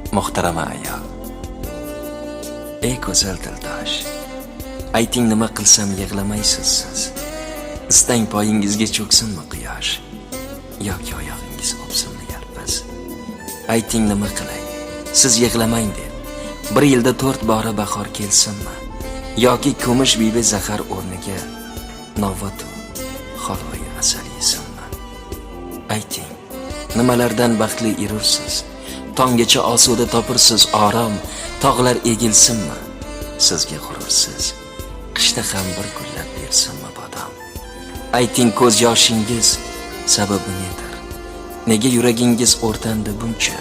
Muhtarama ayol, ey go'zal dildosh, ayting nima qilsam yig'lamaysiz siz? Istang poyingizga cho'ksinmi quyosh, yoki oyog'ingiz o'psinmi yalpiz? Ayting nima qilay, siz yig'lamang deb, bir yilda 4 bora bahor kelsinmi? Yoki ko'mish bibi zahar o'rniga novvat holvoy asal yesinmi? Ayting, nimalardan baxtli erursiz? Tonggacha osuda topursiz orom, tog'lar egilsinmi? Sizga g'urursiz, qishda ham bir gullab bersinmi bodom? Ayting, ko'z yoshingiz sababi nedir? Nega yuragingiz o'rtandi buncha?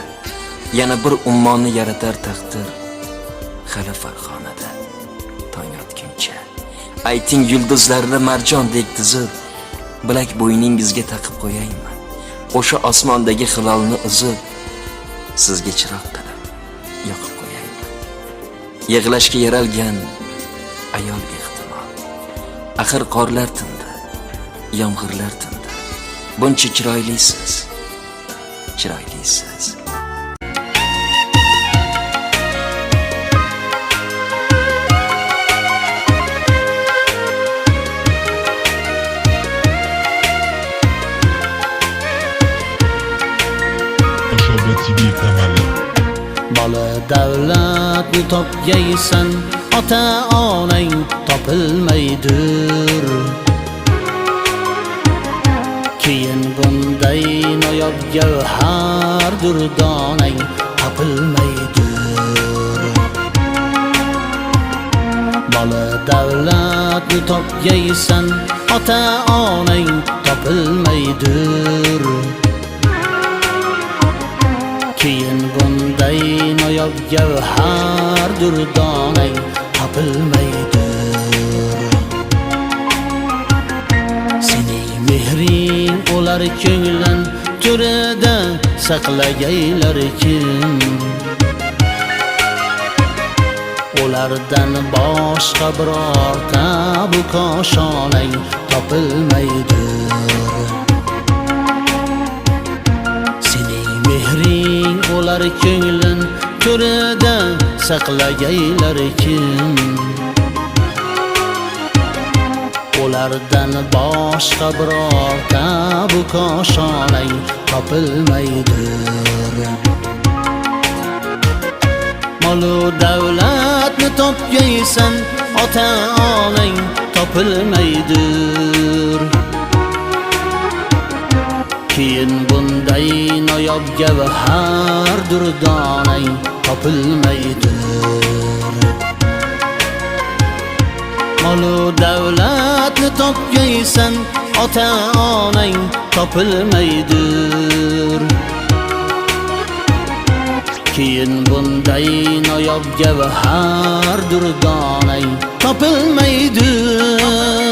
Yana bir ummonni yaratar taqdir hali farg'onada tong otguncha. Ayting, yulduzlarni marjondek tizib bilak bo'yningizga taqib qo'yaymi? O'sha osmondagi hilolni uzib sizga chiroq qilib yoqib qo'yaymi? Yig'lashga yaralgan ayol ehtimol, axir qorlar tindi, yomg'irlar tindi, buncha chiroylisiz, chiroylisiz. Bola davlatni topgaysan, ota onang topilmaydir. Keyin bunday noyob gavhar durdonang topilmaydir. Bola davlatni topgaysan, ota onang topilmaydir. Keyin bunday noyob gavhar durdonang topilmaydir. Sening mehring o'lar ko'nglim to'rida saqlagaylar kim? Ulardan boshqa birorta bu koshonang topilmaydir. Mehring o'lar ko'nglim to'rida saqlagaylar kim? Ulardan boshqa birorta bu koshonang topilmaydir. Molu davlatni topgaysan, ota onang topilmaydir. Keyin bunday noyob gavhar durdonang topilmaydir. Molu davlatni topgaysan, ota onang topilmaydir. Keyin bunday noyob gavhar durdonang topilmaydir.